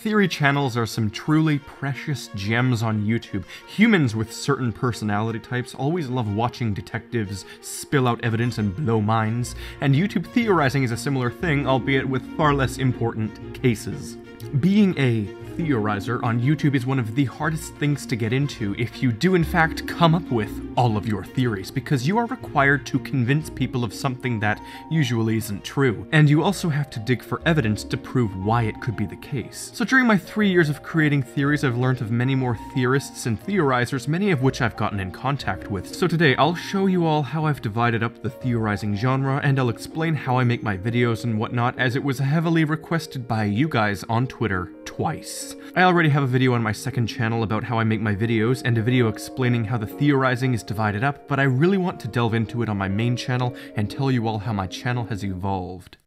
Theory channels are some truly precious gems on YouTube. Humans with certain personality types always love watching detectives spill out evidence and blow minds, and YouTube theorizing is a similar thing, albeit with far less important cases. Being a Theorizer on YouTube is one of the hardest things to get into if you do in fact come up with all of your theories, because you are required to convince people of something that usually isn't true, and you also have to dig for evidence to prove why it could be the case. So during my 3 years of creating theories, I've learned of many more theorists and theorizers, many of which I've gotten in contact with. So today I'll show you all how I've divided up the theorizing genre, and I'll explain how I make my videos and whatnot, as it was heavily requested by you guys on Twitter twice. I already have a video on my second channel about how I make my videos, and a video explaining how the theorizing is divided up, but I really want to delve into it on my main channel and tell you all how my channel has evolved.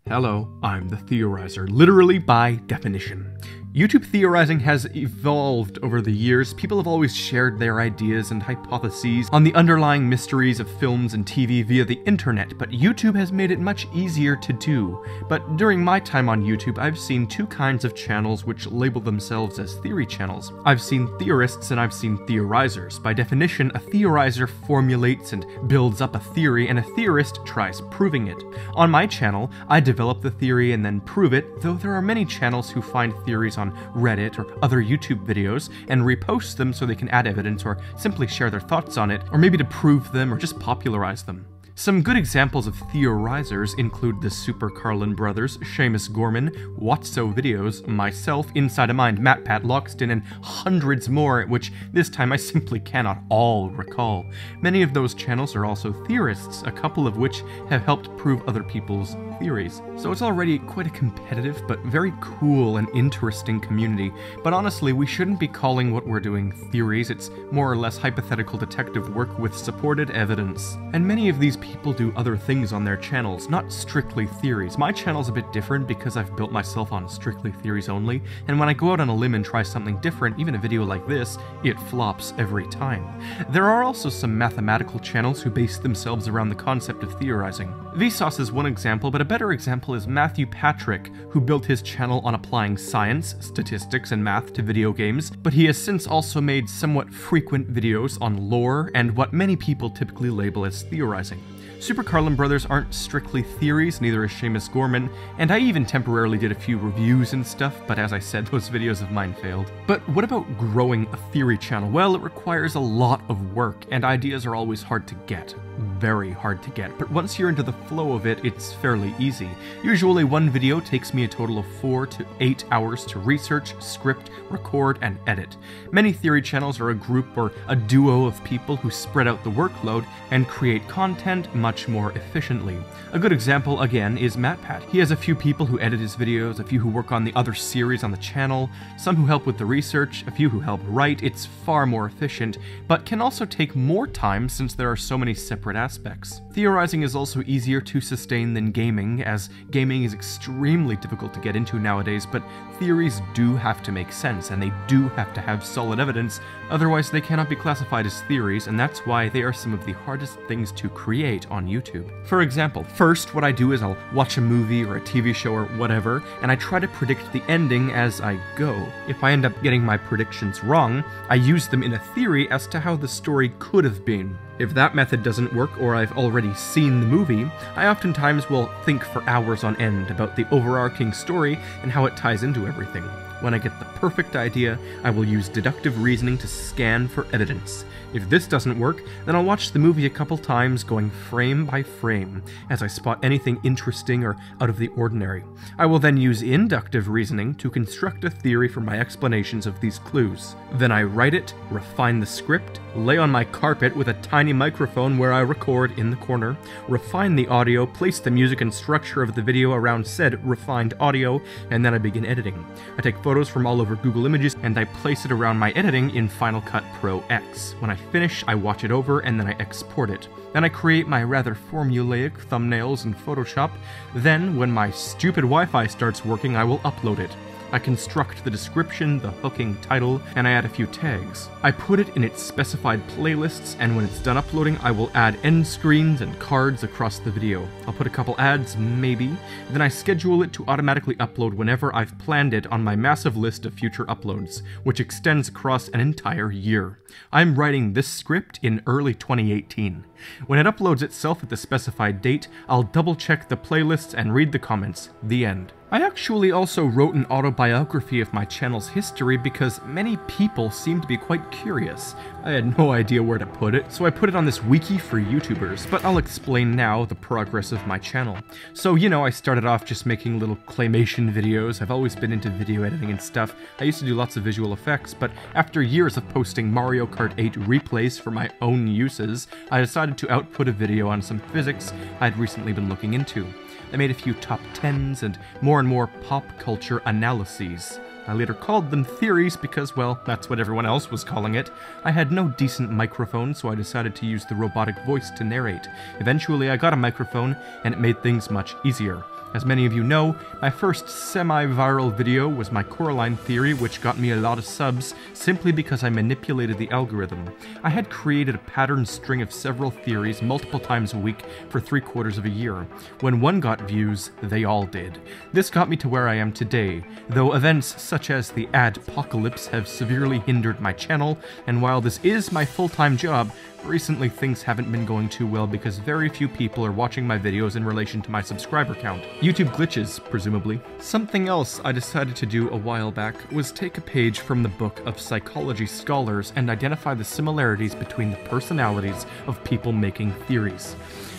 Hello, I'm the Theorizer, literally by definition. YouTube theorizing has evolved over the years. People have always shared their ideas and hypotheses on the underlying mysteries of films and TV via the internet, but YouTube has made it much easier to do. But during my time on YouTube, I've seen two kinds of channels which label themselves as theory channels. I've seen theorists and I've seen theorizers. By definition, a theorizer formulates and builds up a theory, and a theorist tries proving it. On my channel, I develop the theory and then prove it, though there are many channels who find theories on Reddit or other YouTube videos and repost them so they can add evidence or simply share their thoughts on it, or maybe to prove them or just popularize them. Some good examples of theorizers include the Super Carlin brothers, Seamus Gorman, Watso Videos, myself, Inside a Mind, MatPat, Loxton, and hundreds more, which this time I simply cannot all recall. Many of those channels are also theorists, a couple of which have helped prove other people's theories. So it's already quite a competitive but very cool and interesting community. But honestly, we shouldn't be calling what we're doing theories. It's more or less hypothetical detective work with supported evidence. And many of these people do other things on their channels, not strictly theories. My channel's a bit different because I've built myself on strictly theories only, and when I go out on a limb and try something different, even a video like this, it flops every time. There are also some mathematical channels who base themselves around the concept of theorizing. Vsauce is one example, but a better example is Matthew Patrick, who built his channel on applying science, statistics, and math to video games, but he has since also made somewhat frequent videos on lore and what many people typically label as theorizing. Super Carlin brothers aren't strictly theories, neither is Seamus Gorman, and I even temporarily did a few reviews and stuff, but as I said, those videos of mine failed. But what about growing a theory channel? Well, it requires a lot of work, and ideas are always hard to get. Very hard to get, but once you're into the flow of it, it's fairly easy. Usually one video takes me a total of 4 to 8 hours to research, script, record, and edit. Many theory channels are a group or a duo of people who spread out the workload and create content much more efficiently. A good example, again, is MatPat. He has a few people who edit his videos, a few who work on the other series on the channel, some who help with the research, a few who help write. It's far more efficient, but can also take more time since there are so many separate aspects. Theorizing is also easier to sustain than gaming, as gaming is extremely difficult to get into nowadays, but theories do have to make sense, and they do have to have solid evidence, otherwise they cannot be classified as theories, and that's why they are some of the hardest things to create on YouTube. For example, first what I do is I'll watch a movie or a TV show or whatever, and I try to predict the ending as I go. If I end up getting my predictions wrong, I use them in a theory as to how the story could have been. If that method doesn't work, or I've already seen the movie, I oftentimes will think for hours on end about the overarching story and how it ties into everything. When I get the perfect idea, I will use deductive reasoning to scan for evidence. If this doesn't work, then I'll watch the movie a couple times, going frame by frame, as I spot anything interesting or out of the ordinary. I will then use inductive reasoning to construct a theory for my explanations of these clues. Then I write it, refine the script, lay on my carpet with a tiny microphone where I record in the corner, refine the audio, place the music and structure of the video around said refined audio, and then I begin editing. I take photos from all over Google Images, and I place it around my editing in Final Cut Pro X. When I finish, I watch it over, and then I export it. Then I create my rather formulaic thumbnails in Photoshop. Then, when my stupid Wi-Fi starts working, I will upload it. I construct the description, the hooking title, and I add a few tags. I put it in its specified playlists, and when it's done uploading, I will add end screens and cards across the video. I'll put a couple ads, maybe, then I schedule it to automatically upload whenever I've planned it on my massive list of future uploads, which extends across an entire year. I'm writing this script in early 2018. When it uploads itself at the specified date, I'll double check the playlists and read the comments. The end. I actually also wrote an autobiography of my channel's history because many people seem to be quite curious. I had no idea where to put it, so I put it on this wiki for YouTubers, but I'll explain now the progress of my channel. So, I started off just making little claymation videos. I've always been into video editing and stuff. I used to do lots of visual effects, but after years of posting Mario Kart 8 replays for my own uses, I decided to output a video on some physics I'd recently been looking into. I made a few top 10s and more pop culture analyses. I later called them theories because, well, that's what everyone else was calling it. I had no decent microphone, so I decided to use the robotic voice to narrate. Eventually I got a microphone, and it made things much easier. As many of you know, my first semi-viral video was my Coraline theory, which got me a lot of subs simply because I manipulated the algorithm. I had created a pattern string of several theories multiple times a week for 3/4 of a year. When one got views, they all did. This got me to where I am today, though events such as the adpocalypse have severely hindered my channel, and while this is my full-time job, recently things haven't been going too well because very few people are watching my videos in relation to my subscriber count. YouTube glitches, presumably. Something else I decided to do a while back was take a page from the book of psychology scholars and identify the similarities between the personalities of people making theories.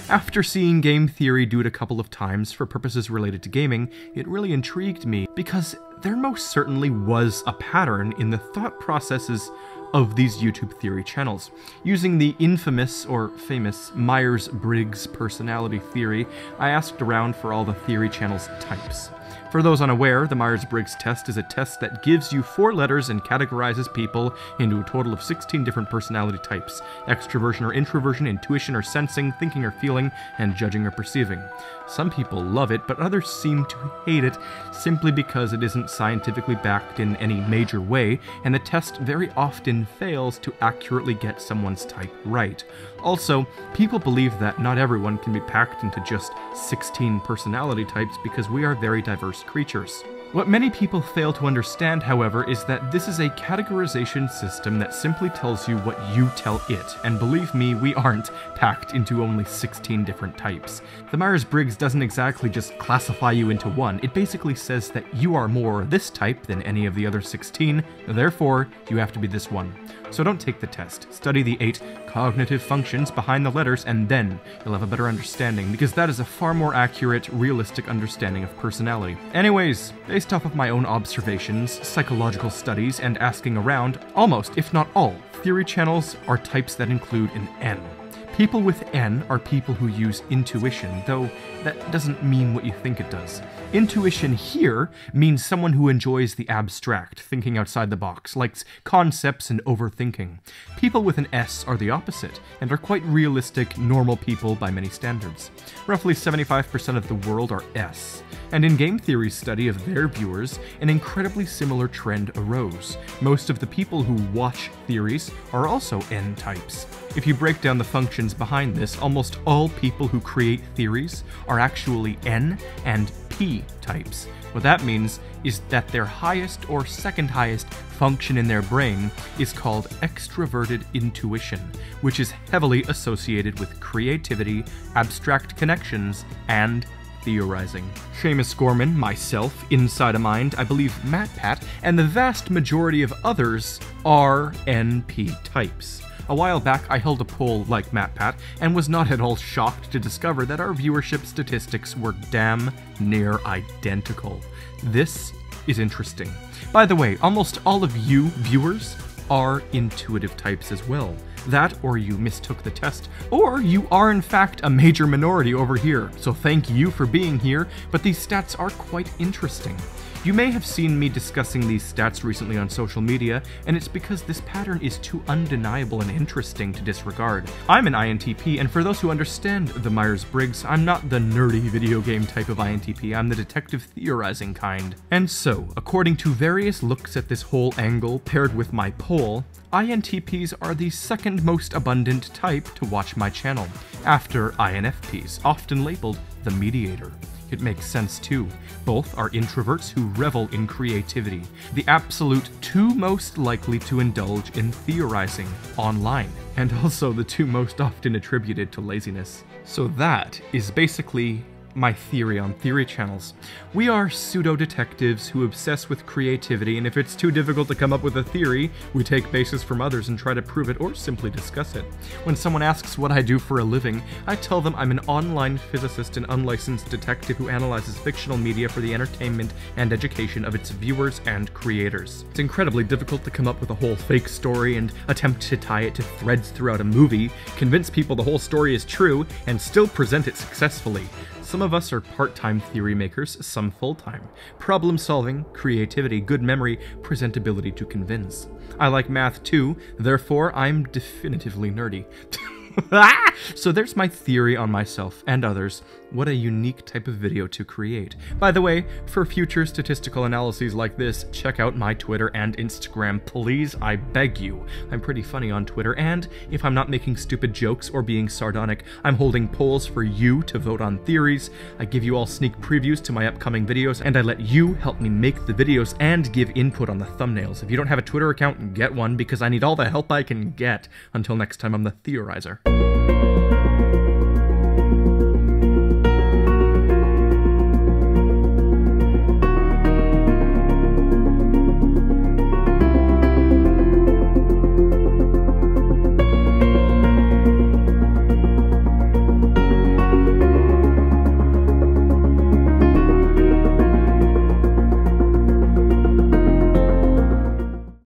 After seeing game theory do it a couple of times for purposes related to gaming, it really intrigued me because there most certainly was a pattern in the thought processes of these YouTube theory channels. Using the infamous or famous Myers-Briggs personality theory, I asked around for all the theory channels' types. For those unaware, the Myers-Briggs test is a test that gives you 4 letters and categorizes people into a total of 16 different personality types: extroversion or introversion, intuition or sensing, thinking or feeling, and judging or perceiving. Some people love it, but others seem to hate it simply because it isn't scientifically backed in any major way, and the test very often fails to accurately get someone's type right. Also, people believe that not everyone can be packed into just 16 personality types because we are very diverse creatures. What many people fail to understand, however, is that this is a categorization system that simply tells you what you tell it, and believe me, we aren't packed into only 16 different types. The Myers-Briggs doesn't exactly just classify you into one, it basically says that you are more this type than any of the other 16, therefore you have to be this one. So don't take the test, study the 8 cognitive functions behind the letters, and then you'll have a better understanding, because that is a far more accurate, realistic understanding of personality. Anyways, based off of my own observations, psychological studies, and asking around, almost, if not all, theory channels are types that include an N. People with N are people who use intuition, though that doesn't mean what you think it does. Intuition here means someone who enjoys the abstract, thinking outside the box, likes concepts and overthinking. People with an S are the opposite, and are quite realistic, normal people by many standards. Roughly 75% of the world are S. And in game theory's study of their viewers, an incredibly similar trend arose. Most of the people who watch theories are also N types. If you break down the functions behind this, almost all people who create theories are actually N and P types. What that means is that their highest or second highest function in their brain is called extroverted intuition, which is heavily associated with creativity, abstract connections, and theorizing. Seamus Gorman, myself, Inside a Mind, I believe MatPat, and the vast majority of others are NP types. A while back, I held a poll like MatPat, and was not at all shocked to discover that our viewership statistics were damn near identical. This is interesting. By the way, almost all of you viewers are intuitive types as well. That, or you mistook the test, or you are in fact a major minority over here, so thank you for being here, but these stats are quite interesting. You may have seen me discussing these stats recently on social media, and it's because this pattern is too undeniable and interesting to disregard. I'm an INTP, and for those who understand the Myers-Briggs, I'm not the nerdy video game type of INTP, I'm the detective theorizing kind. And so, according to various looks at this whole angle paired with my poll, INTPs are the second most abundant type to watch my channel, after INFPs, often labeled the mediator. It makes sense too. Both are introverts who revel in creativity, the absolute two most likely to indulge in theorizing online, and also the two most often attributed to laziness. So that is basically my theory on theory channels. We are pseudo-detectives who obsess with creativity, and if it's too difficult to come up with a theory, we take bases from others and try to prove it or simply discuss it. When someone asks what I do for a living, I tell them I'm an online physicist and unlicensed detective who analyzes fictional media for the entertainment and education of its viewers and creators. It's incredibly difficult to come up with a whole fake story and attempt to tie it to threads throughout a movie, convince people the whole story is true, and still present it successfully. Some of us are part-time theory makers, some full-time. Problem-solving, creativity, good memory, presentability to convince. I like math too, therefore I'm definitively nerdy. So there's my theory on myself and others. What a unique type of video to create. By the way, for future statistical analyses like this, check out my Twitter and Instagram, please, I beg you. I'm pretty funny on Twitter, and if I'm not making stupid jokes or being sardonic, I'm holding polls for you to vote on theories. I give you all sneak previews to my upcoming videos, and I let you help me make the videos and give input on the thumbnails. If you don't have a Twitter account, get one, because I need all the help I can get. Until next time, I'm the Theorizer.